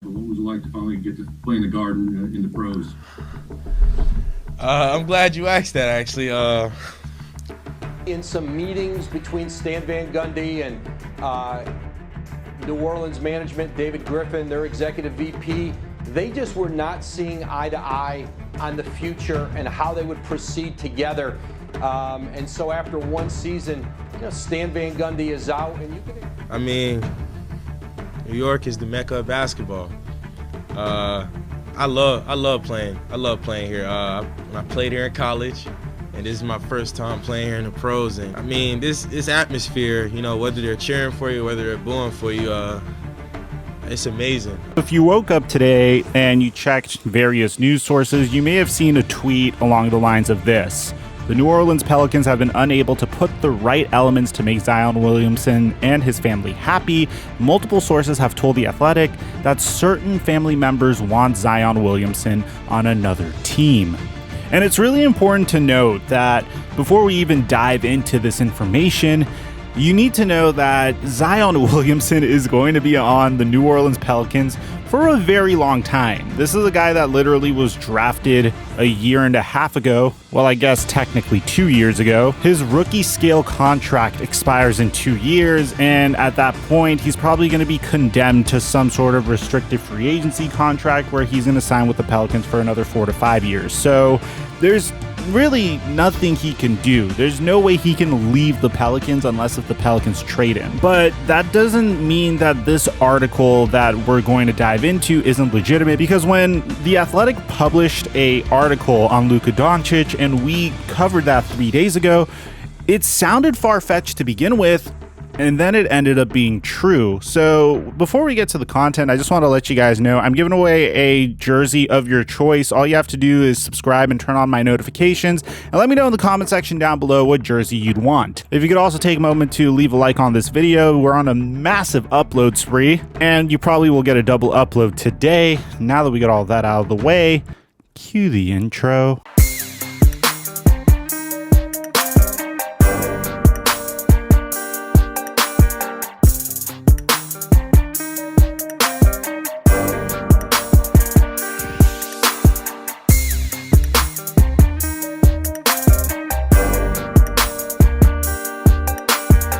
What was it like to finally get to play in the Garden in the pros? I'm glad you asked that, actually. In some meetings between Stan Van Gundy and New Orleans management, David Griffin, their executive VP, they just were not seeing eye to eye on the future and how they would proceed together. And so after one season, Stan Van Gundy is out, and you can. I mean, New York is the mecca of basketball. I love playing. I love playing here. When I played here in college, and this is my first time playing here in the pros. And I mean, this atmosphere, whether they're cheering for you, whether they're booing for you, it's amazing. If you woke up today and you checked various news sources, you may have seen a tweet along the lines of this. The New Orleans Pelicans have been unable to put the right elements to make Zion Williamson and his family happy. Multiple sources have told The Athletic that certain family members want Zion Williamson on another team. And it's really important to note that before we even dive into this information, you need to know that Zion Williamson is going to be on the New Orleans Pelicans for a very long time. This is a guy that literally was drafted a year and a half ago. Well, I guess technically 2 years ago. His rookie scale contract expires in 2 years, and at that point, he's probably going to be condemned to some sort of restricted free agency contract where he's going to sign with the Pelicans for another 4 to 5 years. So there's really nothing he can do. There's no way he can leave the Pelicans unless if the Pelicans trade him. But that doesn't mean that this article that we're going to dive into isn't legitimate, because when The Athletic published a article on Luka Doncic, and we covered that 3 days ago, it sounded far-fetched to begin with, and then it ended up being true. So before we get to the content, I just want to let you guys know I'm giving away a jersey of your choice. All you have to do is subscribe and turn on my notifications, and let me know in the comment section down below what jersey you'd want. If you could also take a moment to leave a like on this video. We're on a massive upload spree, and you probably will get a double upload today. Now that we got all that out of the way, cue the intro.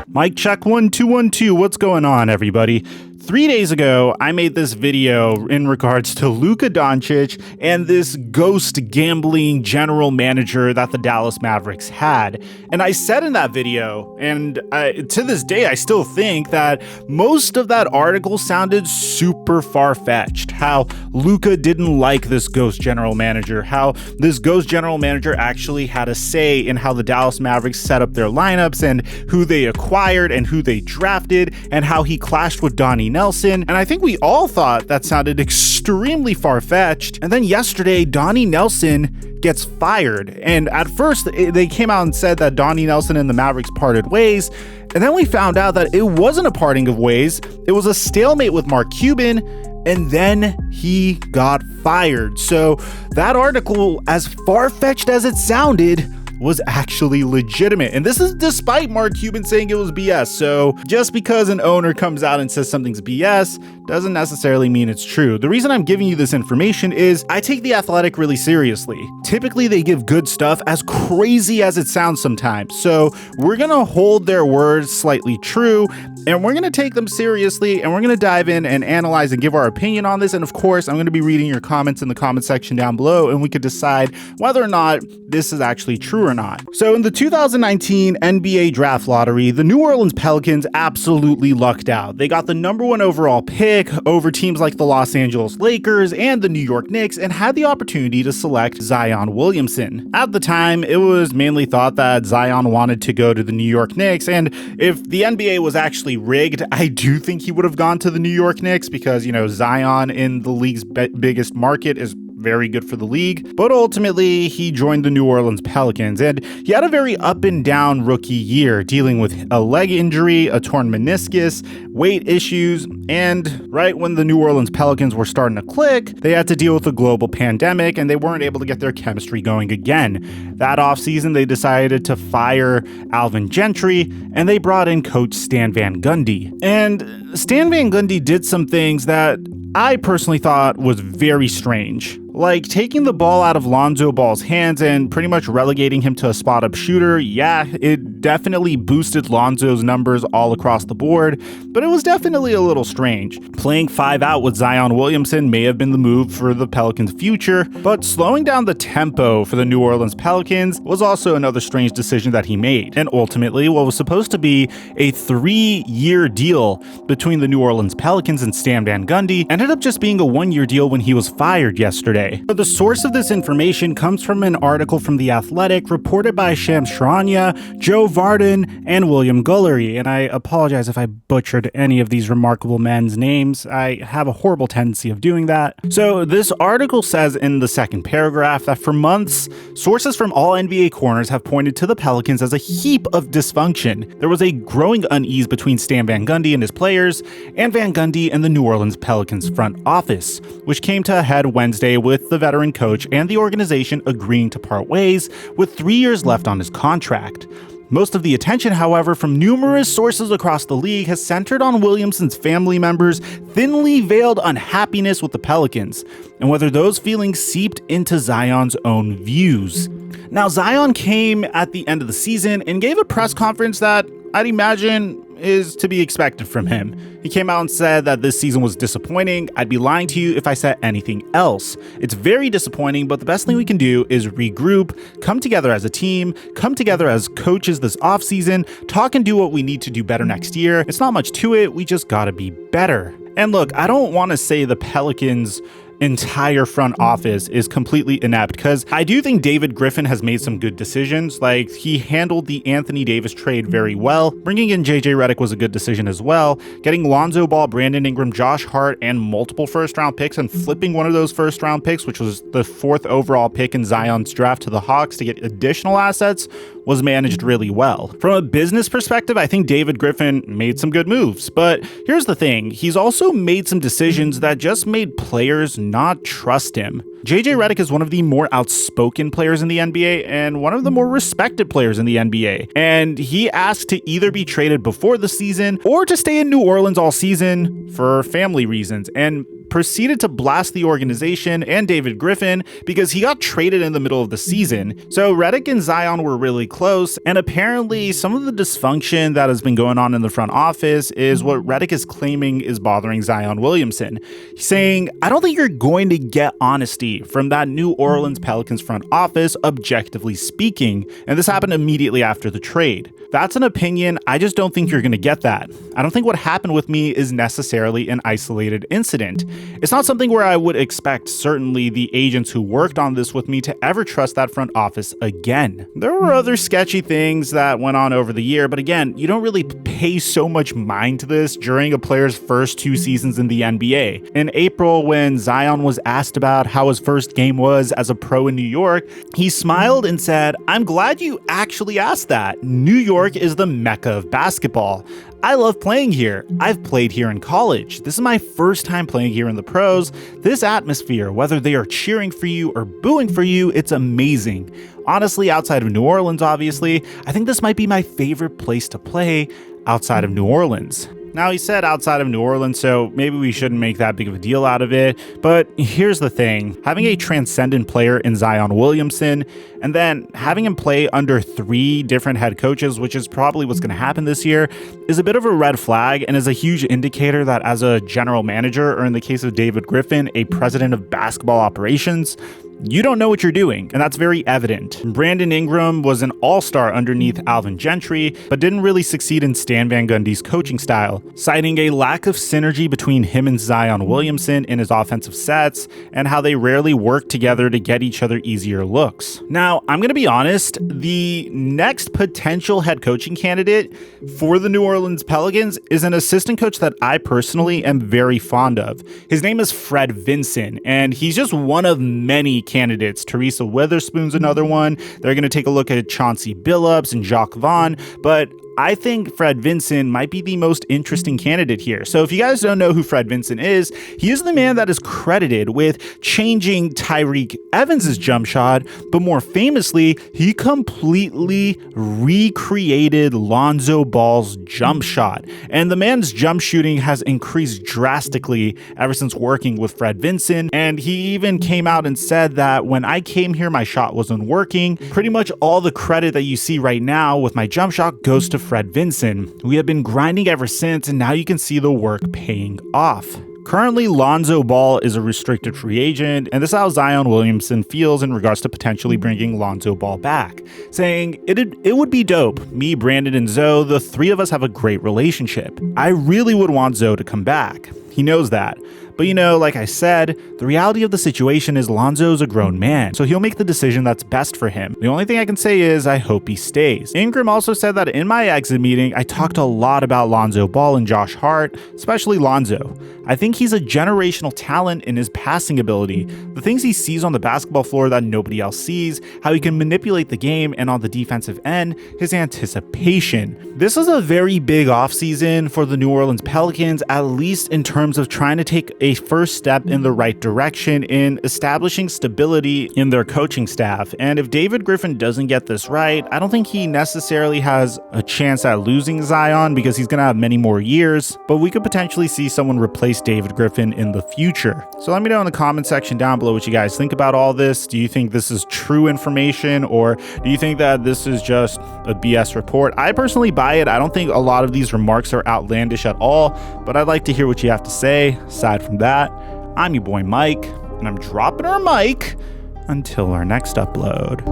Mic check 1 2 1 2. What's going on, everybody? 3 days ago, I made this video in regards to Luka Doncic and this ghost gambling general manager that the Dallas Mavericks had. And I said in that video, and to this day, I still think that most of that article sounded super far-fetched. How Luka didn't like this ghost general manager, how this ghost general manager actually had a say in how the Dallas Mavericks set up their lineups and who they acquired and who they drafted, and how he clashed with Donnie Nelson. And I think we all thought that sounded extremely far-fetched. And then yesterday, Donnie Nelson gets fired. And at first, they came out and said that Donnie Nelson and the Mavericks parted ways. And then we found out that it wasn't a parting of ways. It was a stalemate with Mark Cuban. And then he got fired. So that article, as far-fetched as it sounded, was actually legitimate. And this is despite Mark Cuban saying it was BS. So just because an owner comes out and says something's BS doesn't necessarily mean it's true. The reason I'm giving you this information is I take The Athletic really seriously. Typically, they give good stuff, as crazy as it sounds sometimes. So we're gonna hold their words slightly true, and we're gonna take them seriously, and we're gonna dive in and analyze and give our opinion on this. And of course, I'm gonna be reading your comments in the comment section down below, and we could decide whether or not this is actually true or not. So in the 2019 NBA draft lottery, the New Orleans Pelicans absolutely lucked out. They got the #1 overall pick over teams like the Los Angeles Lakers and the New York Knicks, and had the opportunity to select Zion Williamson. At the time, it was mainly thought that Zion wanted to go to the New York Knicks, and if the NBA was actually rigged, I do think he would have gone to the New York Knicks, because, Zion in the league's biggest market is very good for the league. But ultimately, he joined the New Orleans Pelicans, and he had a very up and down rookie year, dealing with a leg injury, a torn meniscus, weight issues, and right when the New Orleans Pelicans were starting to click, they had to deal with a global pandemic, and they weren't able to get their chemistry going again. That offseason, they decided to fire Alvin Gentry, and they brought in coach Stan Van Gundy. And Stan Van Gundy did some things that I personally thought was very strange. Like, taking the ball out of Lonzo Ball's hands and pretty much relegating him to a spot-up shooter, yeah, it definitely boosted Lonzo's numbers all across the board, but it was definitely a little strange. Playing 5 out with Zion Williamson may have been the move for the Pelicans' future, but slowing down the tempo for the New Orleans Pelicans was also another strange decision that he made. And ultimately, what was supposed to be a 3-year deal between the New Orleans Pelicans and Stan Van Gundy ended up just being a 1-year deal when he was fired yesterday. But the source of this information comes from an article from The Athletic reported by Shams Charania, Joe Varden, and William Gullery. And I apologize if I butchered any of these remarkable men's names. I have a horrible tendency of doing that. So this article says in the second paragraph that for months, sources from all NBA corners have pointed to the Pelicans as a heap of dysfunction. There was a growing unease between Stan Van Gundy and his players, and Van Gundy and the New Orleans Pelicans front office, which came to a head Wednesday with the veteran coach and the organization agreeing to part ways with 3 years left on his contract. Most of the attention, however, from numerous sources across the league has centered on Williamson's family members' thinly veiled unhappiness with the Pelicans, and whether those feelings seeped into Zion's own views. Now, Zion came at the end of the season and gave a press conference that I'd imagine is to be expected from him. He came out and said that this season was disappointing. I'd be lying to you if I said anything else. It's very disappointing, but the best thing we can do is regroup, come together as a team, come together as coaches this offseason, talk and do what we need to do better next year. It's not much to it. We just gotta be better. And look, I don't want to say the Pelicans' entire front office is completely inept, because I do think David Griffin has made some good decisions. Like, he handled the Anthony Davis trade very well. Bringing in JJ Redick was a good decision as well. Getting Lonzo Ball, Brandon Ingram, Josh Hart, and multiple first-round picks, and flipping one of those first-round picks, which was the 4th overall pick in Zion's draft, to the Hawks to get additional assets, was managed really well. From a business perspective, I think David Griffin made some good moves. But here's the thing, he's also made some decisions that just made players not trust him. JJ Redick is one of the more outspoken players in the NBA and one of the more respected players in the NBA. And he asked to either be traded before the season or to stay in New Orleans all season for family reasons, and proceeded to blast the organization and David Griffin because he got traded in the middle of the season. So Redick and Zion were really close, and apparently some of the dysfunction that has been going on in the front office is what Redick is claiming is bothering Zion Williamson. He's saying, I don't think you're going to get honesty from that New Orleans Pelicans front office, objectively speaking, and this happened immediately after the trade. That's an opinion. I just don't think you're going to get that. I don't think what happened with me is necessarily an isolated incident. It's not something where I would expect certainly the agents who worked on this with me to ever trust that front office again. There were other sketchy things that went on over the year, but again, you don't really pay so much mind to this during a player's first 2 seasons in the NBA. In April, when Zion was asked about how his first game was as a pro in New York, he smiled and said, "I'm glad you actually asked that. New York is the mecca of basketball. I love playing here. I've played here in college. This is my first time playing here in the pros. This atmosphere, whether they are cheering for you or booing for you, it's amazing. Honestly, outside of New Orleans, obviously, I think this might be my favorite place to play outside of New Orleans." Now, he said outside of New Orleans, so maybe we shouldn't make that big of a deal out of it. But here's the thing. Having a transcendent player in Zion Williamson, and then having him play under 3 different head coaches, which is probably what's going to happen this year, is a bit of a red flag and is a huge indicator that as a general manager, or in the case of David Griffin, a president of basketball operations, you don't know what you're doing, and that's very evident. Brandon Ingram was an all-star underneath Alvin Gentry, but didn't really succeed in Stan Van Gundy's coaching style, citing a lack of synergy between him and Zion Williamson in his offensive sets, and how they rarely work together to get each other easier looks. Now, I'm going to be honest, the next potential head coaching candidate for the New Orleans Pelicans is an assistant coach that I personally am very fond of. His name is Fred Vincent, and he's just one of many candidates. Teresa Witherspoon's another one. They're going to take a look at Chauncey Billups and Jacques Vaughn, but I think Fred Vincent might be the most interesting candidate here. So if you guys don't know who Fred Vincent is, he is the man that is credited with changing Tyreke Evans' jump shot, but more famously, he completely recreated Lonzo Ball's jump shot. And the man's jump shooting has increased drastically ever since working with Fred Vincent. And he even came out and said that when I came here, my shot wasn't working. Pretty much all the credit that you see right now with my jump shot goes to Fred Vincent. We have been grinding ever since, and now you can see the work paying off. Currently, Lonzo Ball is a restricted free agent, and this is how Zion Williamson feels in regards to potentially bringing Lonzo Ball back, saying, it would be dope. Me, Brandon, and Zoe, the three of us have a great relationship. I really would want Zoe to come back. He knows that. But you know, like I said, the reality of the situation is Lonzo's a grown man, so he'll make the decision that's best for him. The only thing I can say is I hope he stays. Ingram also said that in my exit meeting, I talked a lot about Lonzo Ball and Josh Hart, especially Lonzo. I think he's a generational talent in his passing ability, the things he sees on the basketball floor that nobody else sees, how he can manipulate the game, and on the defensive end, his anticipation. This is a very big offseason for the New Orleans Pelicans, at least in terms of trying to take a first step in the right direction in establishing stability in their coaching staff. And if David Griffin doesn't get this right, I don't think he necessarily has a chance at losing Zion because he's going to have many more years, but we could potentially see someone replace David Griffin in the future. So let me know in the comment section down below what you guys think about all this. Do you think this is true information, or do you think that this is just a BS report? I personally buy it. I don't think a lot of these remarks are outlandish at all, but I'd like to hear what you have to say. Aside from that, I'm your boy Mike, and I'm dropping our mic until our next upload.